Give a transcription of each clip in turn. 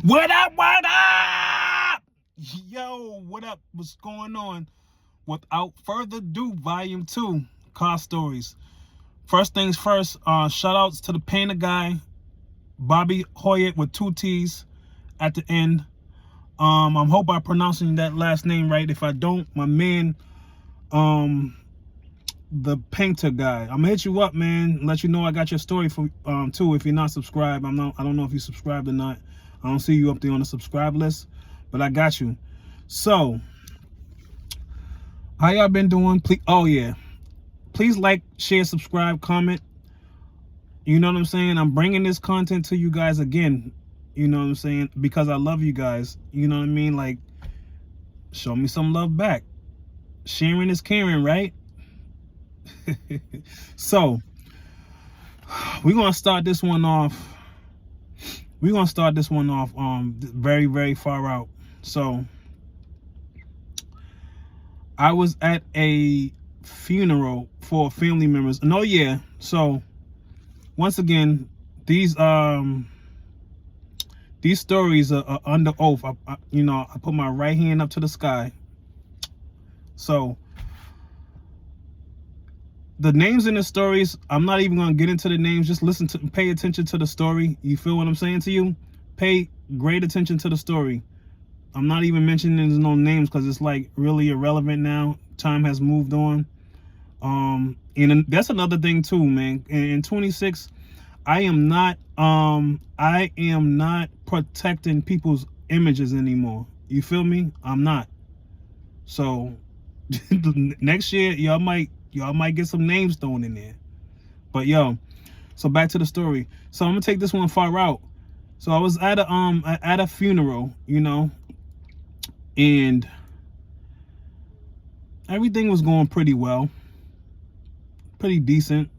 What up, what up? Yo, what up? What's going on? Without further ado, volume 2, car stories. First things first, shout outs to the painter guy, Bobby Hoyt with 2 T's at the end. I hope I'm pronouncing that last name right. If I don't, my man, the painter guy, I'm gonna hit you up, man, let you know I got your story for too. If you're not subscribed, I don't know if you subscribed or not. I don't see you up there on the subscribe list, but I got you. So how y'all been doing? Please like, share, subscribe, comment. You know what I'm saying? I'm bringing this content to you guys again, you know what I'm saying, because I love you guys. You know what I mean? Like, show me some love back. Sharing is caring, right? So we're gonna start this one off very, very far out. So I was at a funeral for family members. No, yeah. So once again, these stories are under oath. I put my right hand up to the sky. So the names in the stories, I'm not even gonna get into the names. Just pay attention to the story. You feel what I'm saying to you? Pay great attention to the story. I'm not even mentioning no names because it's like really irrelevant now. Time has moved on. And that's another thing too, man. In 26, I am not protecting people's images anymore. You feel me? I'm not. So next year y'all might get some names thrown in there. But yo, so back to the story. So I'm gonna take this one far out. So I was at a funeral, you know, and everything was going pretty well, pretty decent.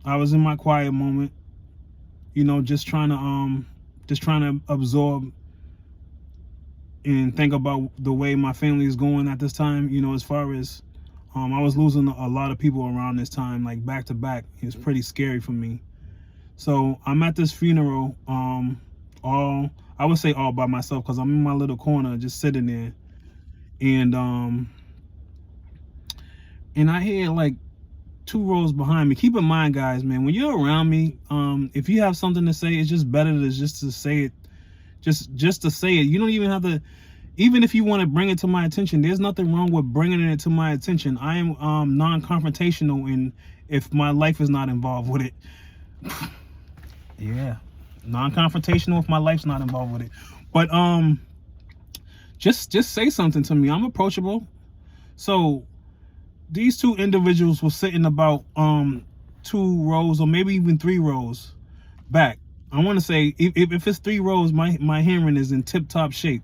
I was in my quiet moment, you know, just trying to absorb and think about the way my family is going at this time, you know, as far as I was losing a lot of people around this time, like back to back. It was pretty scary for me. So I'm at this funeral, I would say all by myself, because I'm in my little corner just sitting there, and I hear like 2 rows behind me. Keep in mind, guys, man, when you're around me, if you have something to say, it's just better to just to say it, just to say it. You don't even have to. Even if you want to bring it to my attention, there's nothing wrong with bringing it to my attention. I am non-confrontational, and if my life is not involved with it, yeah, non-confrontational if my life's not involved with it. But just say something to me. I'm approachable. So these 2 individuals were sitting about 2 rows or maybe even 3 rows back. I want to say if it's 3 rows, my hearing is in tip-top shape.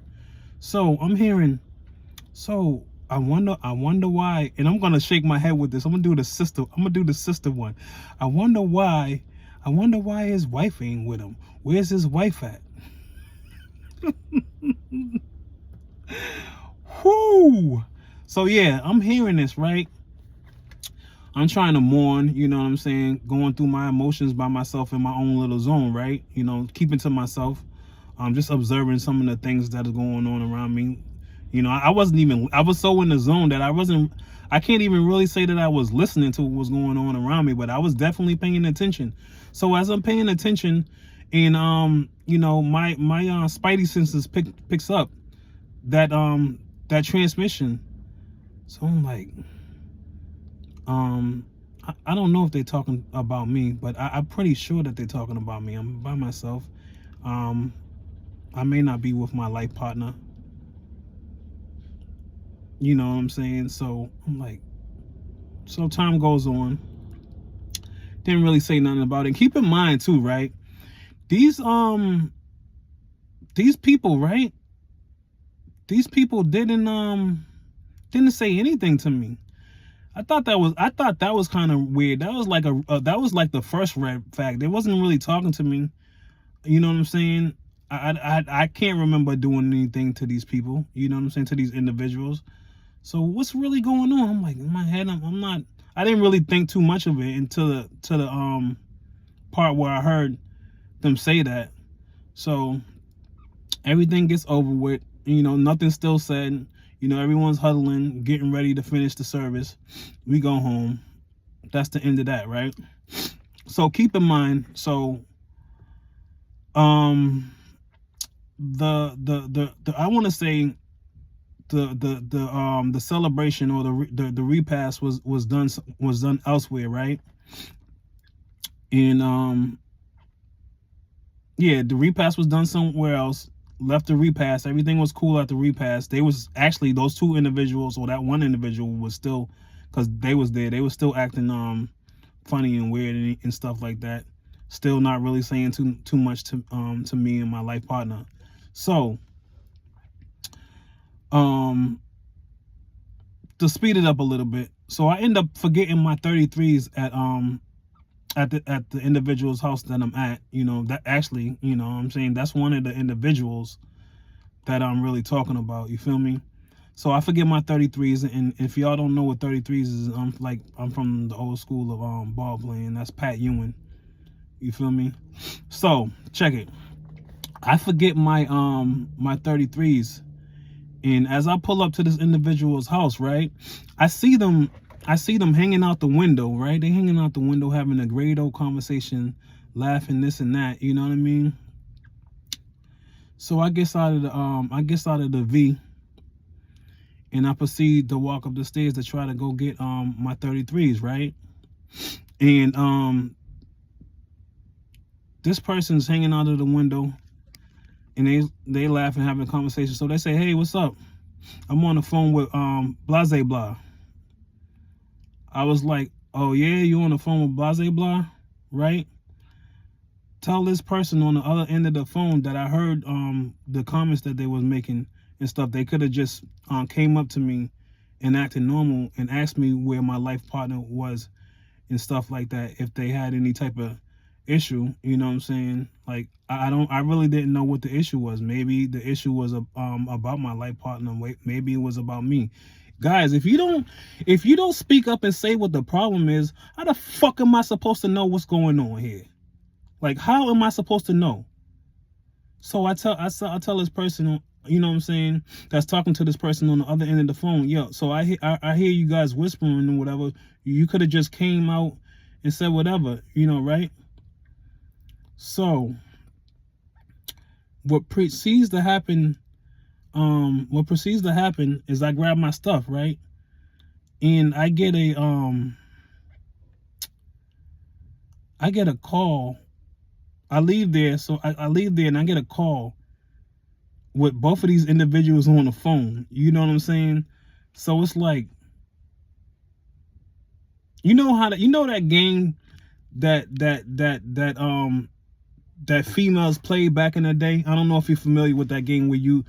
So I'm hearing, so I wonder why, and I'm gonna shake my head with this. I'm gonna do the sister one. I wonder why his wife ain't with him. Where's his wife at? Whoo! So yeah, I'm hearing this, right? I'm trying to mourn, you know what I'm saying? Going through my emotions by myself in my own little zone, right? You know, keeping to myself. Just observing some of the things that are going on around me. You know, I was so in the zone that I can't even really say that I was listening to what was going on around me, but I was definitely paying attention. So as I'm paying attention, and you know, my spidey senses picks up that transmission. So I'm like, I don't know if they're talking about me, but I'm pretty sure that they're talking about me. I'm by myself. I may not be with my life partner. You know what I'm saying? So I'm like, so time goes on. Didn't really say nothing about it. Keep in mind too, right? These people, right? These people didn't say anything to me. I thought that was kind of weird. That was like the first red flag. They wasn't really talking to me. You know what I'm saying? I can't remember doing anything to these people, you know what I'm saying, to these individuals. So what's really going on? I'm like, in my head, I didn't really think too much of it until the part where I heard them say that. So Everything gets over with. You know, nothing's still said. You know, everyone's huddling, getting ready to finish the service. We go home. That's the end of that, right? So keep in mind, so the I want to say the celebration or the repast was done elsewhere, right? And yeah, the repast was done somewhere else. Left the repast, everything was cool at the repast. They was actually, those two individuals, or that one individual was still, because they was there, they was still acting funny and weird and stuff like that. Still not really saying too much to me and my life partner. So to speed it up a little bit, so I end up forgetting my 33s at the individual's house that I'm at. You know, that actually, you know what I'm saying, that's one of the individuals that I'm really talking about. You feel me? So I forget my 33s, and if y'all don't know what 33s is, I'm from the old school of ball playing. That's Pat Ewing. You feel me? So check it. I forget my my 33s, and as I pull up to this individual's house, right, I see them hanging out the window, right? They hanging out the window having a great old conversation, laughing, this and that, you know what I mean? So I get out of the V, and I proceed to walk up the stairs to try to go get my 33s, right? And this person's hanging out of the window, and they laugh and having a conversation. So they say, "Hey, what's up? I'm on the phone with Blase Blah." I was like, "Oh yeah, you on the phone with Blase Blah, right? Tell this person on the other end of the phone that I heard the comments that they was making and stuff. They could have just came up to me and acted normal and asked me where my life partner was and stuff like that, if they had any type of issue." You know what I'm saying? Like, I really didn't know what the issue was. Maybe the issue was about my life partner. Maybe it was about me. Guys, if you don't speak up and say what the problem is, how the fuck am I supposed to know what's going on here? Like, how am I supposed to know? So I tell this person, you know what I'm saying, that's talking to this person on the other end of the phone, yo, so I hear you guys whispering or whatever. You could have just came out and said whatever, you know, right? So what proceeds to happen is I grab my stuff, right? And I get a call. I leave there, so I leave there and I get a call with both of these individuals on the phone. You know what I'm saying? So it's like, you know that game that females played back in the day. I don't know if you're familiar with that game where you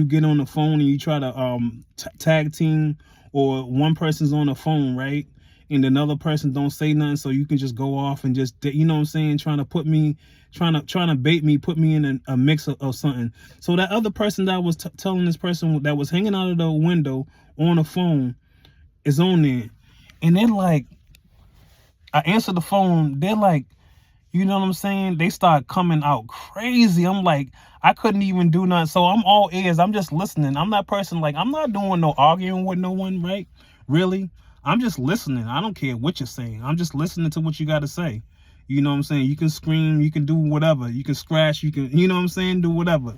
get on the phone and you try to tag team, or one person's on the phone, right, and another person don't say nothing, so you can just go off and just, you know what I'm saying, trying to bait me, put me in a mix of something. So that other person that was telling this person that was hanging out of the window on the phone is on there, and they're like, I answer the phone, they're like, you know what I'm saying, they start coming out crazy. I'm like, I couldn't even do nothing. So I'm all ears. I'm just listening. I'm that person, like, I'm not doing no arguing with no one, right? Really? I'm just listening. I don't care what you're saying. I'm just listening to what you got to say. You know what I'm saying? You can scream, you can do whatever. You can scratch, you can, you know what I'm saying, do whatever.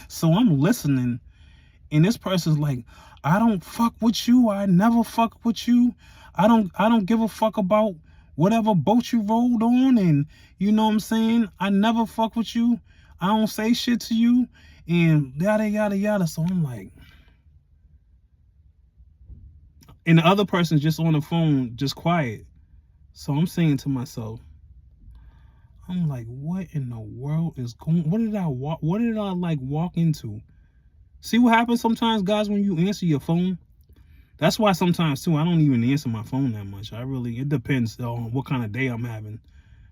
So I'm listening, and this person's like, I don't fuck with you. I never fuck with you. I don't give a fuck about whatever boat you rolled on, and you know what I'm saying, I never fuck with you. I don't say shit to you, and yada yada yada. So I'm like, and the other person's just on the phone, just quiet. So I'm saying to myself, I'm like, what in the world is going? What did I walk into? See what happens sometimes, guys, when you answer your phone? That's why sometimes too, I don't even answer my phone that much. It depends on what kind of day I'm having.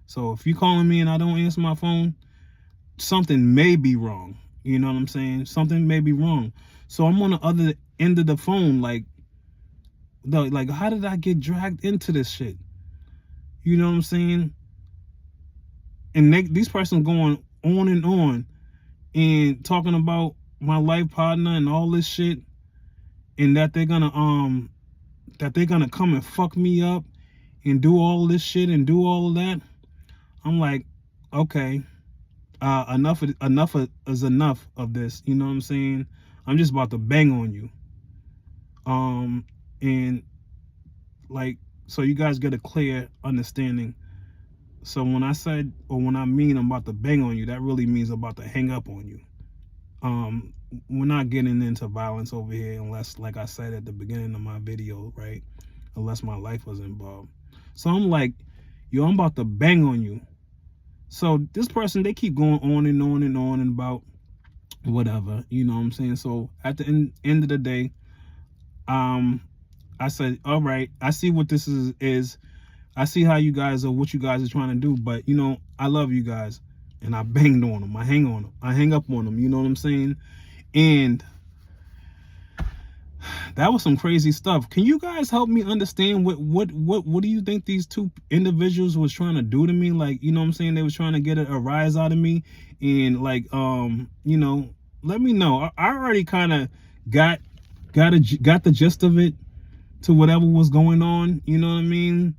So if you're calling me and I don't answer my phone, something may be wrong. You know what I'm saying? Something may be wrong. So I'm on the other end of the phone, like how did I get dragged into this shit? You know what I'm saying? And these persons going on, and talking about my life partner and all this shit, and that they're gonna come and fuck me up and do all this shit and do all of that. I'm like, okay, enough is enough of this. You know what I'm saying? I'm just about to bang on you. And like, so you guys get a clear understanding. So when I said, or when I mean I'm about to bang on you, that really means I'm about to hang up on you. We're not getting into violence over here unless, like I said at the beginning of my video, right? Unless my life was involved. So I'm like, yo, I'm about to bang on you. So this person, they keep going on and on and on and about whatever, you know what I'm saying? So at the end of the day, I said, all right, I see what this is. I see how you guys are, what you guys are trying to do, but you know, I love you guys. And I banged on them. I hang up on them, you know what I'm saying? And that was some crazy stuff. Can you guys help me understand what do you think these two individuals was trying to do to me? Like, you know what I'm saying? They was trying to get a rise out of me, and like, you know, let me know. I already kind of got the gist of it to whatever was going on, you know what I mean?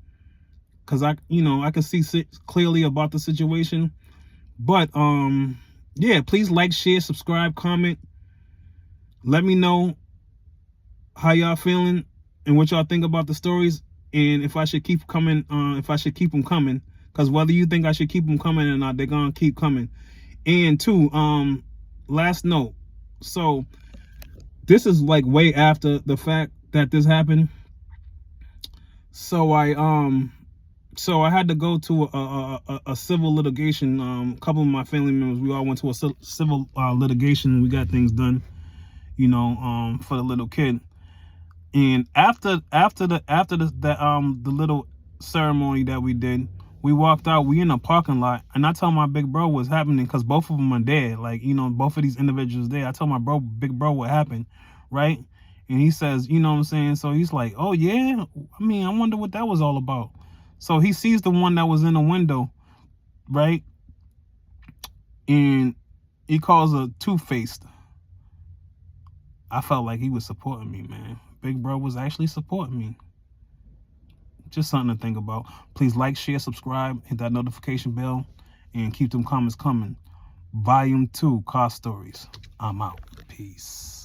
Cause I could see clearly about the situation. But yeah, please like, share, subscribe, comment. Let me know how y'all feeling and what y'all think about the stories, and if I should keep coming, if I should keep them coming. Because whether you think I should keep them coming or not, they're gonna keep coming. And two, last note. So this is like way after the fact that this happened. So I had to go to a civil litigation. A couple of my family members, we all went to a civil litigation. We got things done, you know, for the little kid. And after the little ceremony that we did, we walked out. We in a parking lot, and I tell my big bro what's happening, because both of them are dead. Like, you know, both of these individuals there. I tell my big bro what happened, right? And he says, you know what I'm saying? So he's like, oh yeah, I mean, I wonder what that was all about. So he sees the one that was in the window, right? And he calls her two-faced. I felt like he was supporting me, man. Big bro was actually supporting me. Just something to think about. Please like, share, subscribe, hit that notification bell, and keep them comments coming. Volume 2, Car Stories. I'm out. Peace.